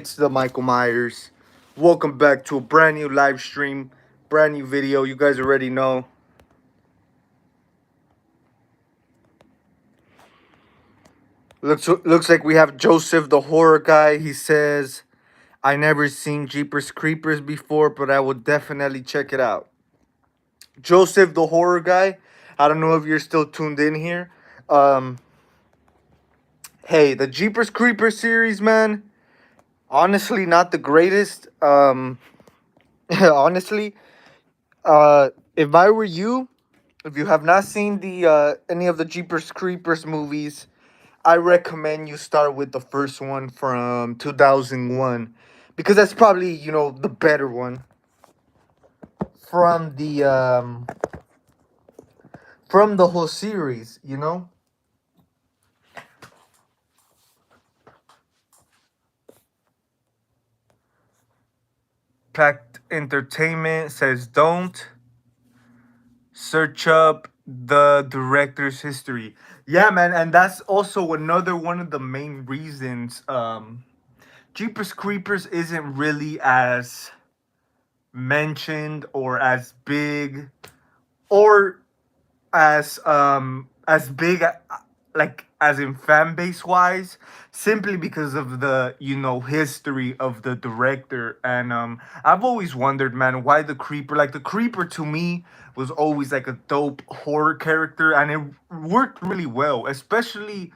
It's the Michael Myers. Welcome back to a brand new live stream, brand new video. You guys already know. Looks like we have Joseph the horror guy. He says, "I never seen Jeepers Creepers before, but I will definitely check it out." Joseph the horror guy. I don't know if you're still tuned in here. Um, hey, the Jeepers Creepers series, man. Honestly, not the greatest. Honestly, if I were you, if you have not seen the any of the Jeepers Creepers movies, I recommend you start with the first one from 2001 because that's probably, the better one from the whole series. Packed Entertainment says don't search up the director's history. Yeah, man, and that's also another one of the main reasons Jeepers Creepers isn't really as mentioned or as big or as big like as in fan base wise, simply because of the history of the director. And I've always wondered, man, why the creeper, like the creeper to me was always like a dope horror character, and it worked really well, especially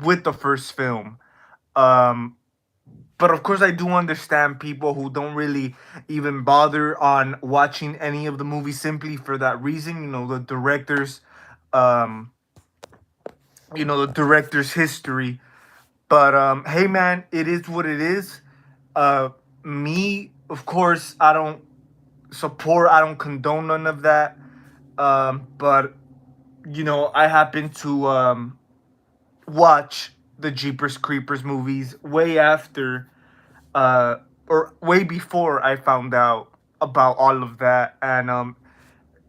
with the first film. Um but of course, I do understand people who don't really even bother on watching any of the movies simply for that reason. Um, the director's history. But hey, man, it is what it is. Uh, Me, of course, I don't support, I don't condone none of that. But I happen to watch the Jeepers Creepers movies way after uh, or way before I found out about all of that. And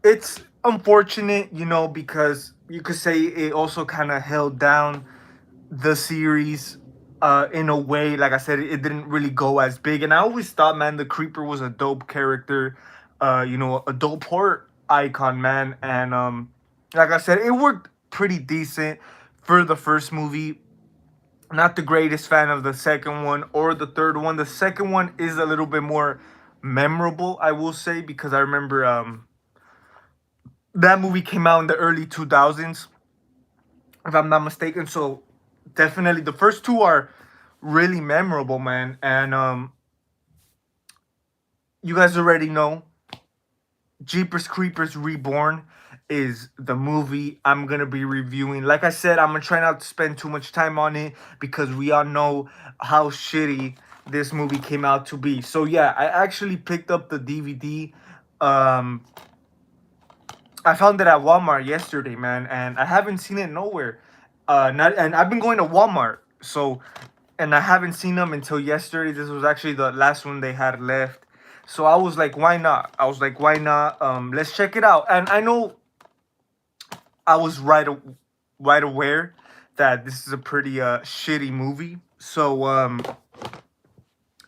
it's unfortunate, because you could say it also kind of held down the series in a way. Like I said, it didn't really go as big. And I always thought, man, the Creeper was a dope character, a dope horror icon, man. And like I said, it worked pretty decent for the first movie. Not the greatest fan of the second one or the third one. The second one is a little bit more memorable, I will say, because I remember that movie came out in the early 2000s, if I'm not mistaken. So definitely the first two are really memorable, man. And you guys already know Jeepers Creepers Reborn is the movie I'm gonna be reviewing. Like I said, I'm gonna try not to spend too much time on it because we all know how shitty this movie came out to be. So yeah, I actually picked up the DVD. Um, I found it at Walmart yesterday, man, and I haven't seen it nowhere. Not and I've been going to Walmart, so and I haven't seen them until yesterday. This was actually the last one they had left. So I was like, why not? I was like, why not? Let's check it out. And I know I was right aware that this is a pretty shitty movie. So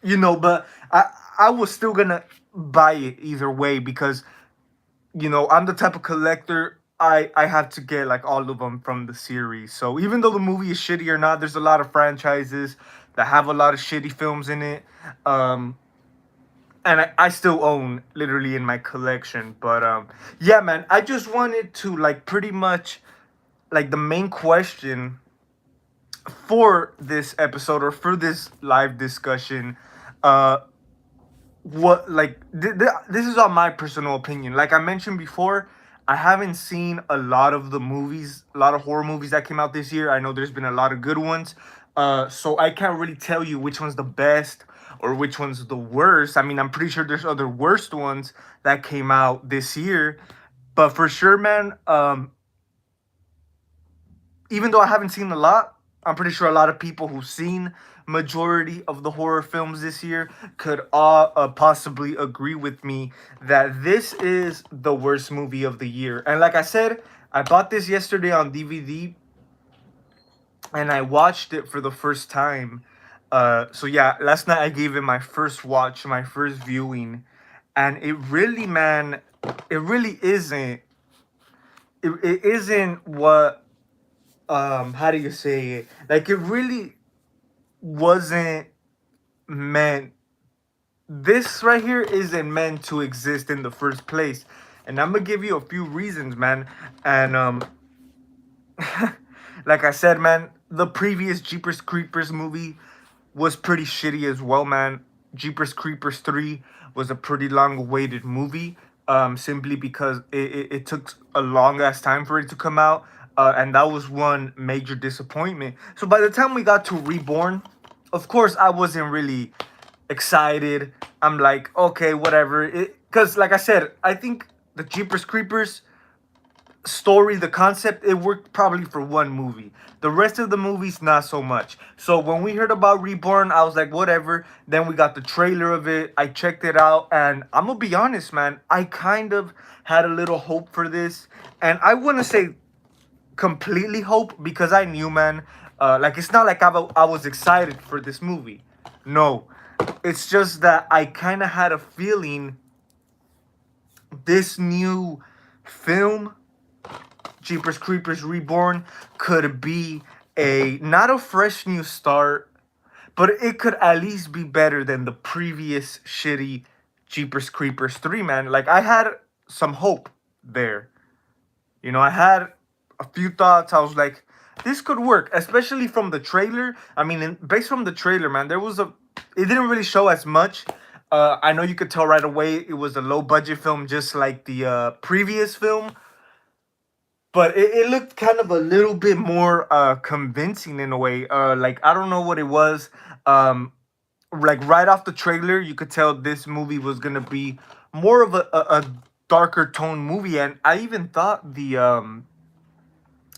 but I was still gonna buy it either way because I'm the type of collector. I have to get like all of them from the series. So even though the movie is shitty or not, there's a lot of franchises that have a lot of shitty films in it. And I still own literally in my collection. But yeah, man, I just wanted to like pretty much like the main question for this episode or for this live discussion. uh what like this is on my personal opinion. Like I mentioned before, I haven't seen a lot of the movies, a lot of horror movies that came out this year. I know there's been a lot of good ones, so I can't really tell you which one's the best or which one's the worst. I mean, I'm pretty sure there's other worst ones that came out this year, but for sure, man, even though I haven't seen a lot, I'm pretty sure a lot of people who've seen majority of the horror films this year could all possibly agree with me that this is the worst movie of the year. And like I said, I bought this yesterday on DVD and I watched it for the first time. So yeah, last night I gave it my first watch, my first viewing, and it really, man, it really isn't. It isn't what how do you say it? Like, it really wasn't meant. This right here isn't meant to exist in the first place, and I'm gonna give you a few reasons, man. And like I said, man, the previous Jeepers Creepers movie was pretty shitty as well, man. Jeepers Creepers 3 was a pretty long awaited movie, simply because it took a long ass time for it to come out. And that was one major disappointment. So by the time we got to Reborn, of course, I wasn't really excited. I'm like, okay, whatever. Because, like I said, I think the Jeepers Creepers story, the concept, it worked probably for one movie. The rest of the movies, not so much. So when we heard about Reborn, I was like, whatever. Then we got the trailer of it. I checked it out, and I'm gonna be honest, man. I kind of had a little hope for this, and I wouldn't say completely hope because I knew, man. Like, it's not like I was excited for this movie. No, it's just that I kind of had a feeling this new film, Jeepers Creepers Reborn, could be a not a fresh new start, but it could at least be better than the previous shitty Jeepers Creepers 3, man. Like, I had some hope there. I had a few thoughts. I was like, this could work, especially from the trailer. I mean, based from the trailer, man, it didn't really show as much. I know you could tell right away it was a low budget film, just like the previous film, but it looked kind of a little bit more convincing in a way. Like, I don't know what it was. Like, right off the trailer, you could tell this movie was gonna be more of a darker tone movie, and I even thought the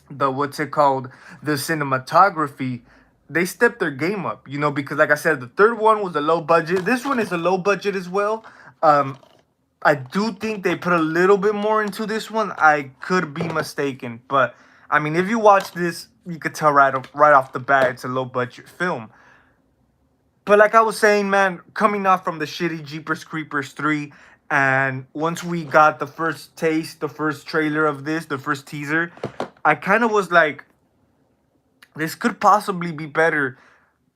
what's it called, the cinematography, they stepped their game up. Because, like I said, the third one was a low budget. This one is a low budget as well. I do think they put a little bit more into this one. I could be mistaken, but I mean, if you watch this, you could tell right off the bat it's a low budget film. But like I was saying, man, coming off from the shitty Jeepers Creepers 3, and once we got the first taste, the first trailer of this, the first teaser, I kind of was like, this could possibly be better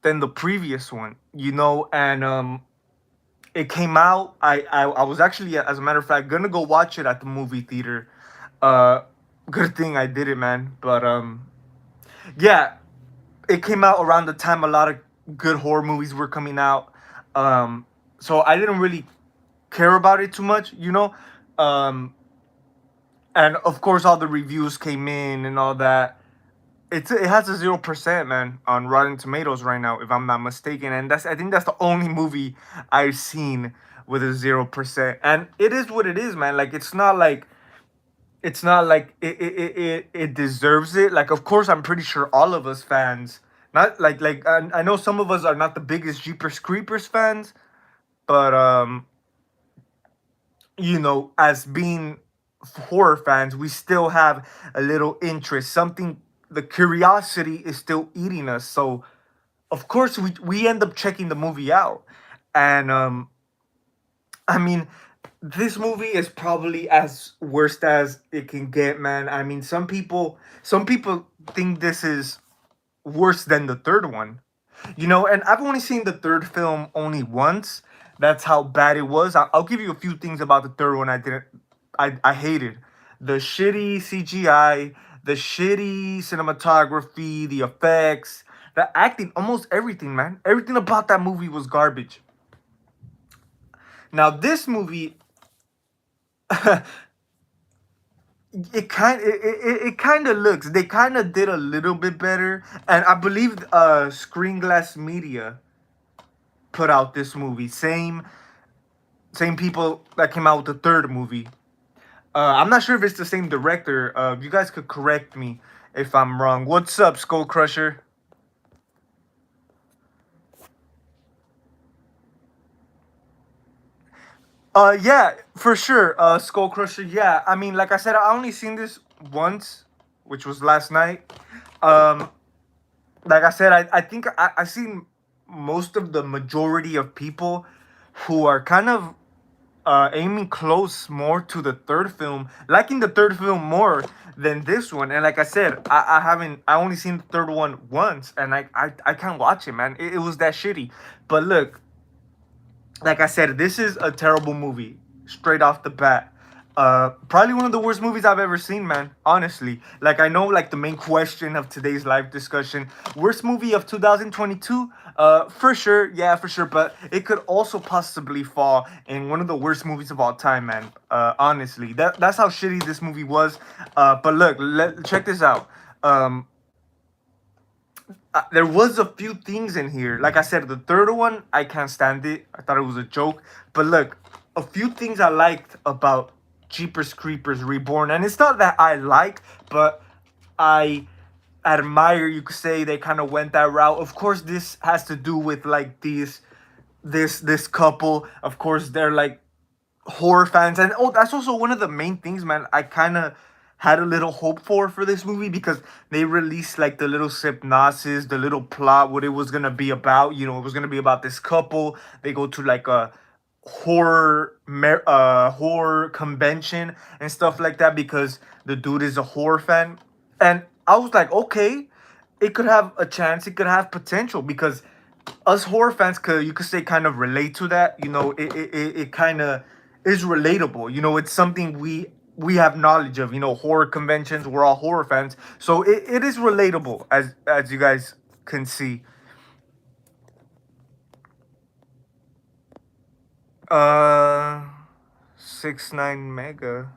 than the previous one, and it came out. I was actually, as a matter of fact, gonna go watch it at the movie theater. Uh, Good thing I did it, man. But yeah, it came out around the time a lot of good horror movies were coming out. So I didn't really care about it too much, Um, and of course, all the reviews came in and all that. It has a 0%, man, on Rotten Tomatoes right now, if I'm not mistaken, and I think that's the only movie I've seen with a 0%. And it is what it is, man. Like, it's not like it deserves it. Like, of course, I'm pretty sure all of us fans, not like I know some of us are not the biggest Jeepers Creepers fans, but as being horror fans, we still have a little interest. Something, the curiosity is still eating us. So, of course, we end up checking the movie out. And I mean, this movie is probably as worst as it can get, man. I mean, some people think this is worse than the third one. And I've only seen the third film only once. That's how bad it was. I'll give you a few things about the third one I hated. The shitty CGI, the shitty cinematography, the effects, the acting, almost everything, man. Everything about that movie was garbage. Now this movie, it kind of looks. They kind of did a little bit better, and I believe Screen Glass Media put out this movie. Same people that came out with the third movie. I'm not sure if it's the same director. You guys could correct me if I'm wrong. What's up, Skull Crusher? Yeah, for sure. Skull Crusher. Yeah, I mean, like I said, I only seen this once, which was last night. Um, like I said, I think I seen. most of the majority of people who are kind of aiming close more to the third film, liking the third film more than this one. And like I said, I haven't, I only seen the third one once, and I can't watch it, man. It was that shitty. But look, like I said, this is a terrible movie straight off the bat. Probably one of the worst movies I've ever seen, man. Honestly, like I know, like the main question of today's live discussion, worst movie of 2022. For sure, yeah, for sure. But it could also possibly fall in one of the worst movies of all time, man. Honestly, that's how shitty this movie was. But look, check this out. Um, there was a few things in here. Like I said, the third one, I can't stand it. I thought it was a joke. But look, a few things I liked about Jeepers Creepers Reborn, and it's not that I like, but I admire. You could say they kind of went that route. Of course, this has to do with like this couple. Of course, they're like horror fans, and oh, that's also one of the main things, man. I kind of had a little hope for this movie because they released like the little synopsis, the little plot, what it was gonna be about. You know, it was gonna be about this couple. They go to like a horror convention and stuff like that because the dude is a horror fan, and I was like, okay, it could have a chance, it could have potential because us horror fans could, you could say, kind of relate to that. You know, it kind of is relatable. You know, it's something we have knowledge of. You know, horror conventions, we're all horror fans, so it is relatable, as you guys can see. uh 6 9 mega.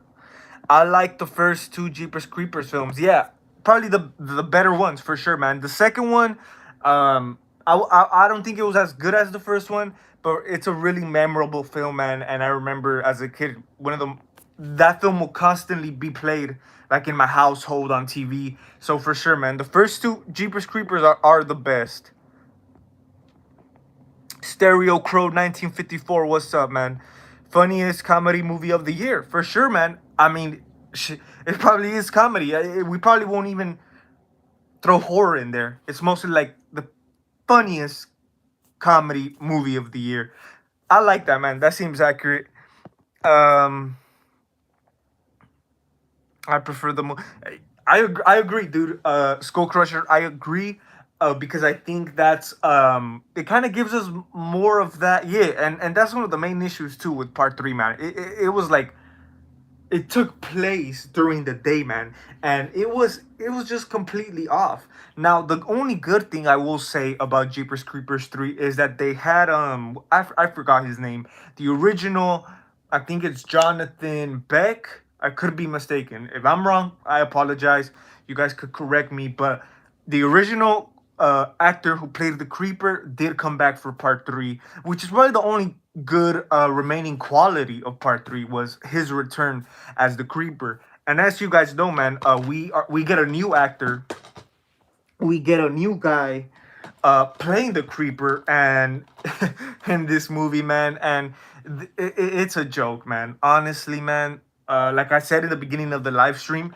I like the first two Jeepers Creepers films. Yeah, probably the better ones for sure, man. The second one, I don't think it was as good as the first one, but it's a really memorable film, man. And I remember as a kid, one of them, that film will constantly be played like in my household on TV. So for sure, man, the first two Jeepers Creepers are the best. Stereo Crow 1954. What's up, man? Funniest comedy movie of the year for sure, man. I mean, it probably is comedy. We probably won't even throw horror in there. It's mostly like the funniest comedy movie of the year. I like that, man. That seems accurate. Um, I prefer the. I agree, dude. Skull Crusher. I agree. Because I think that's it kind of gives us more of that, yeah, and that's one of the main issues too with part three, man. It was like it took place during the day, man, and it was just completely off. Now, the only good thing I will say about Jeepers Creepers 3 is that they had I forgot his name. The original, I think it's Jonathan Beck. I could be mistaken. If I'm wrong, I apologize. You guys could correct me, but the original actor who played the creeper did come back for part three, which is probably the only good remaining quality of part three was his return as the creeper. And as you guys know, man, we get a new actor, we get a new guy playing the creeper, and in this movie, man, and it's a joke, man. Honestly, man, like I said in the beginning of the live stream,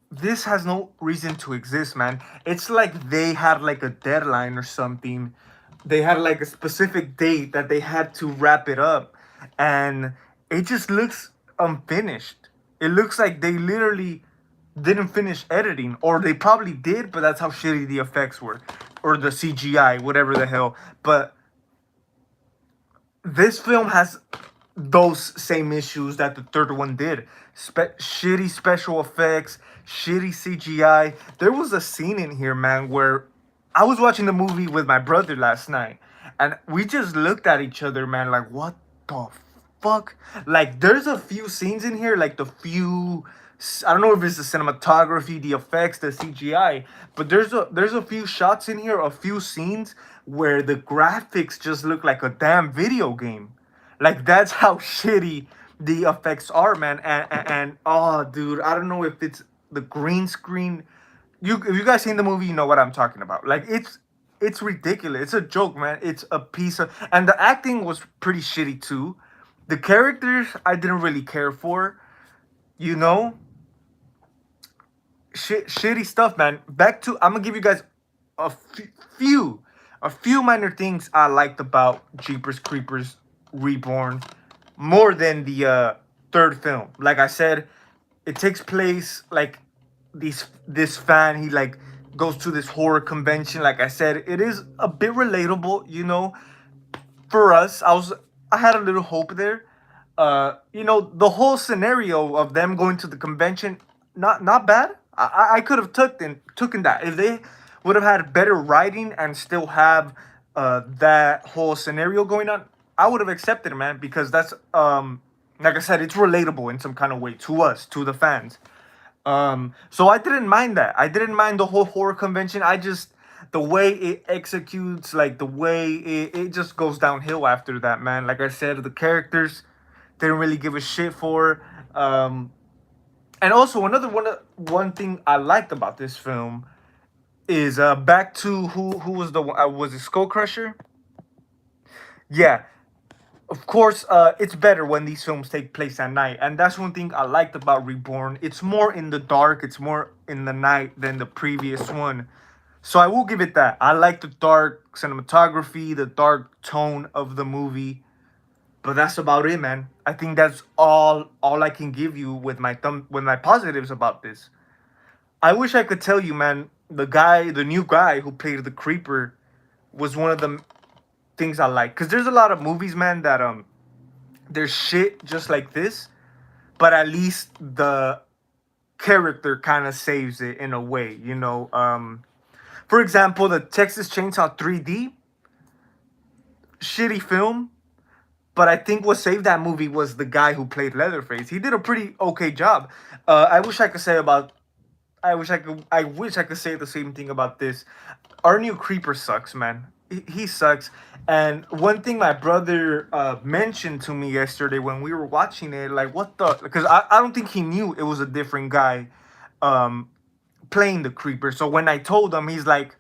this has no reason to exist, man. It's like they had like a deadline or something. They had like a specific date that they had to wrap it up, and it just looks unfinished. It looks like they literally didn't finish editing, or they probably did, but that's how shitty the effects were, or the CGI, whatever the hell. But this film has those same issues that the third one did. Shitty special effects, shitty CGI. There was a scene in here, man, where I was watching the movie with my brother last night, and we just looked at each other, man, like, what the fuck? Like, there's a few scenes in here, like the few. I don't know if it's the cinematography, the effects, the CGI, but there's a few shots in here, a few scenes where the graphics just look like a damn video game. Like that's how shitty the effects are, man. And oh, dude, I don't know if it's the green screen. If you guys seen the movie, you know what I'm talking about. Like it's ridiculous. It's a joke, man. It's a piece of, and the acting was pretty shitty too. The characters I didn't really care for. You know, shitty stuff, man. Back to, I'm gonna give you guys a few. a few minor things I liked about Jeepers Creepers Reborn more than the third film. Like I said, it takes place like this fan, he like goes to this horror convention. Like I said, it is a bit relatable, for us. I had a little hope there. The whole scenario of them going to the convention, not bad. I could have taken that if they would have had better writing and still have that whole scenario going on. I would have accepted it, man, because that's like I said, it's relatable in some kind of way to us, to the fans. So I didn't mind that. I didn't mind the whole horror convention. I just the way it executes, like the way it just goes downhill after that, man. Like I said, the characters didn't really give a shit for. And also one thing I liked about this film is back to who was the one, was it Skull Crusher? Yeah, of course, it's better when these films take place at night, and that's one thing I liked about Reborn. It's more in the dark, it's more in the night than the previous one. So I will give it that. I like the dark cinematography, the dark tone of the movie, but that's about it, man. I think that's all I can give you with my positives about this. I wish I could tell you, man. The new guy who played the creeper, was one of the things I like. Cause there's a lot of movies, man, that there's shit just like this, but at least the character kind of saves it in a way, For example, the Texas Chainsaw 3D, shitty film, but I think what saved that movie was the guy who played Leatherface. He did a pretty okay job. I wish I could say about. I wish I could say the same thing about this. Our new creeper sucks, man. He sucks. And one thing my brother mentioned to me yesterday when we were watching it, like, what the? Because I don't think he knew it was a different guy um, playing the creeper. So when I told him, he's like,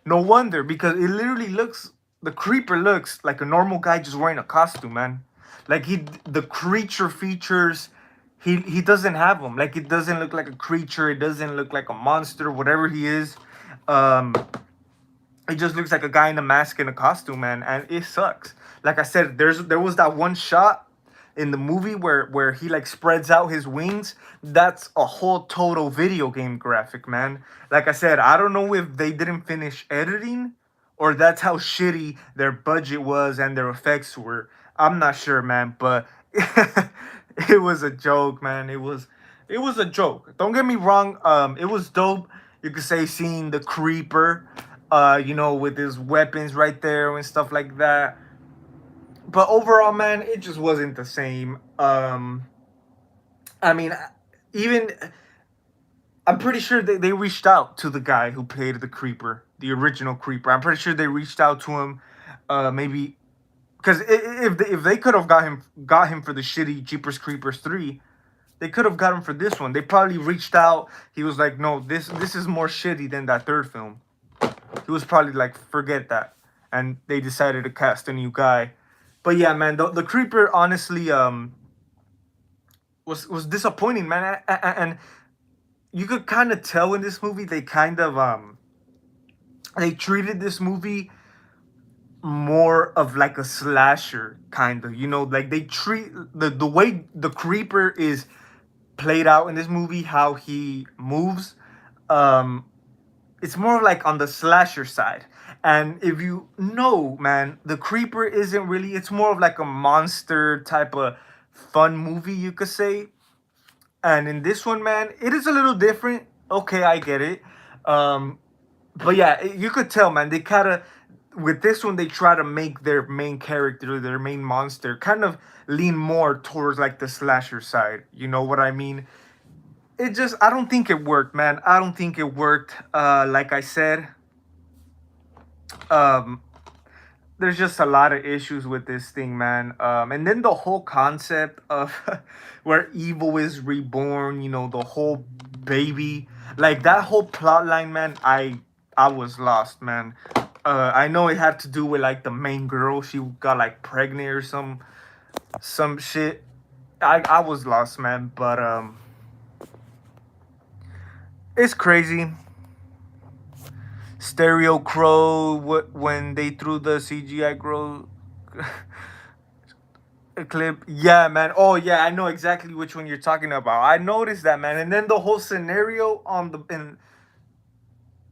no wonder, because the creeper looks like a normal guy just wearing a costume, man. Like the creature features, he doesn't have them. Like it doesn't look like a creature. It doesn't look like a monster, whatever he is. Um, it just looks like a guy in a mask and a costume, man, and it sucks. Like I said, there was that one shot in the movie where he like spreads out his wings. That's a whole total video game graphic, man. Like I said, I don't know if they didn't finish editing or that's how shitty their budget was and their effects were. I'm not sure, man, but it was a joke, man. It was a joke. Don't get me wrong. It was dope. You could say seeing the creeper, with his weapons right there and stuff like that. But overall, man, it just wasn't the same. I mean, even I'm pretty sure they reached out to the guy who played the creeper, the original creeper. I'm pretty sure they reached out to him, maybe because if they could have got him for the shitty Jeepers Creepers 3, they could have got him for this one. They probably reached out. He was like, no, this is more shitty than that third film. He was probably like, forget that, and they decided to cast a new guy. But yeah, man, the creeper honestly was disappointing, man, and you could kind of tell in this movie they kind of they treated this movie more of like a slasher kind of, like they treat the way the creeper is played out in this movie, how he moves, um it's more like on the slasher side. And if you know, man, the creeper isn't really, it's more of like a monster type of fun movie, you could say. And in this one, man, it is a little different. Okay, I get it. um but yeah, you could tell, man, they kind of, with this one, they try to make their main character, their main monster, kind of lean more towards like the slasher side, you know what I mean? I don't think it worked, man. I don't think it worked. Like I said, um there's just a lot of issues with this thing, man. And then the whole concept of where evil is reborn, the whole baby, like that whole plot line, man. I was lost, man. I know it had to do with like the main girl. She got like pregnant or some shit. I was lost, man. But it's crazy. Stereo Crow, when they threw the CGI Crow clip. Yeah, man. Oh, yeah, I know exactly which one you're talking about. I noticed that, man. And then the whole scenario on the and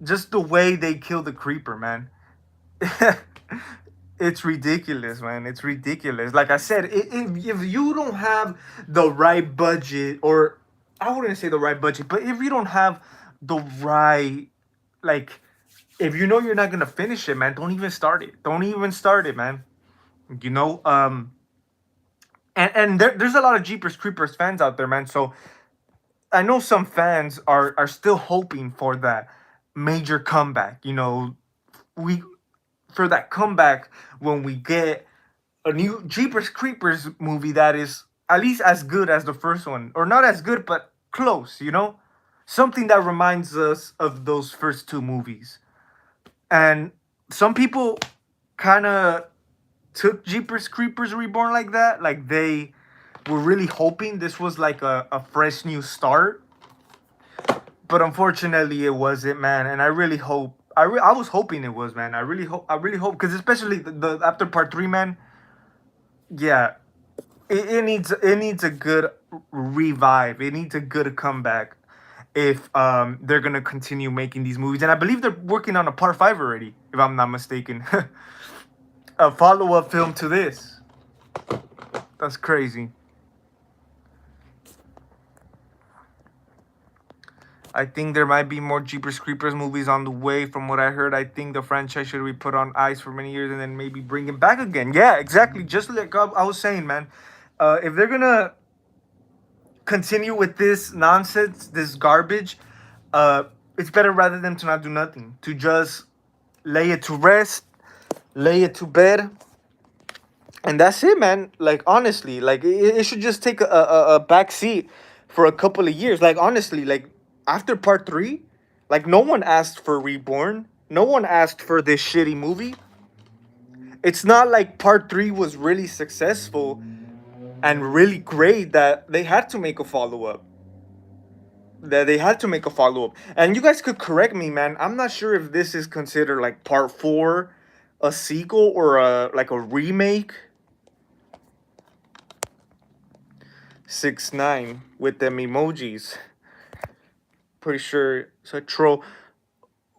just the way they kill the creeper, man. It's ridiculous, man. It's ridiculous. Like I said, if you don't have the right budget, or I wouldn't say the right budget, but if you don't have the right, like, if you know you're not gonna finish it, man, don't even start it. Don't even start it, man. You know, and there's a lot of Jeepers Creepers fans out there, man. So I know some fans are still hoping for that major comeback. You know, we for that comeback when we get a new Jeepers Creepers movie that is at least as good as the first one, or not as good, but close. You know, something that reminds us of those first two movies. And some people kind of took Jeepers Creepers Reborn like that, like they were really hoping this was like a fresh new start. But unfortunately, it wasn't, man. And I really hope. I was hoping it was, man. I really hope. I really hope, because especially the after part three, man. Yeah, it needs a good revive. It needs a good comeback if they're gonna continue making these movies. And I believe they're working on a part five already, if I'm not mistaken. A follow up film to this. That's crazy. I think there might be more Jeepers Creepers movies on the way. From what I heard, I think the franchise should be put on ice for many years and then maybe bring it back again. Yeah, exactly. Just like I was saying, man. If they're gonna continue with this nonsense, this garbage, it's better rather than to not do nothing. To just lay it to rest, lay it to bed, and that's it, man. Like honestly, like it should just take a back seat for a couple of years. Like honestly, like after part three, like no one asked for Reborn, no one asked for this shitty movie. It's not like part three was really successful and really great that they had to make a follow-up. That they had to make a follow-up. And you guys could correct me, man. I'm not sure if this is considered like part four, a sequel, or a like a remake. 6ix9ine with them emojis. Pretty sure it's a troll.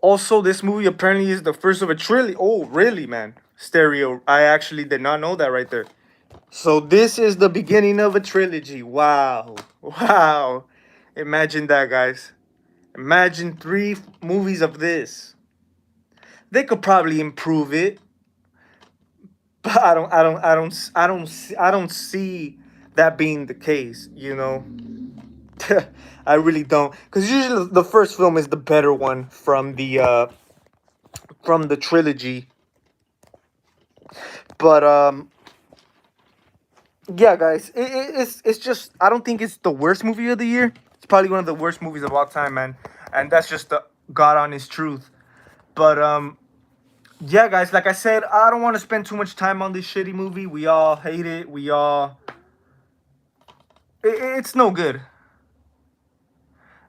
Also, this movie apparently is the first of a trilogy. Oh, really, man? Stereo. I actually did not know that right there. So this is the beginning of a trilogy. Wow. Wow. Imagine that, guys. Imagine three movies of this. They could probably improve it, but I don't see that being the case, you know. I really don't, because usually the first film is the better one from the trilogy. But yeah, guys, it's just, I don't think it's the worst movie of the year. It's probably one of the worst movies of all time, man, and that's just the God honest truth. But yeah, guys, like I said, I don't want to spend too much time on this shitty movie. We all hate it. It's no good.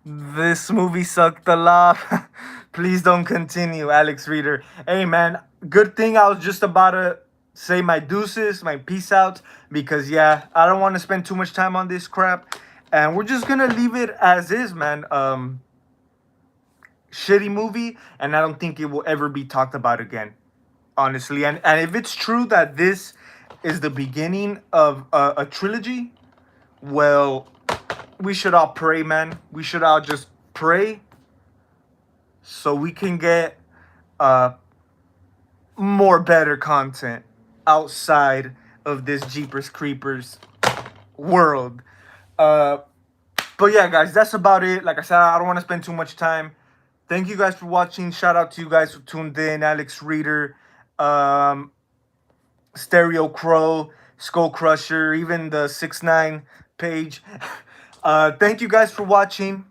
This movie sucked a lot. Please don't continue, Alex Reader. Hey, man, good thing I was just about to say my deuces, my peace out, because, yeah, I don't want to spend too much time on this crap. And we're just going to leave it as is, man. Shitty movie, and I don't think it will ever be talked about again, honestly. And if it's true that this is the beginning of a trilogy, well, we should all pray, man. We should all just pray so we can get more better content outside of this Jeepers Creepers world. But yeah, guys, that's about it. Like I said, I don't want to spend too much time. Thank you guys for watching. Shout out to you guys who tuned in. Alex Reader, Stereo Crow, Skull Crusher, even the 6ix9ine page. Thank you guys for watching.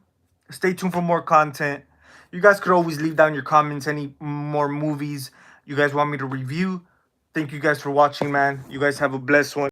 Stay tuned for more content. You guys could always leave down your comments any more movies you guys want me to review. Thank you guys for watching, man. You guys have a blessed one.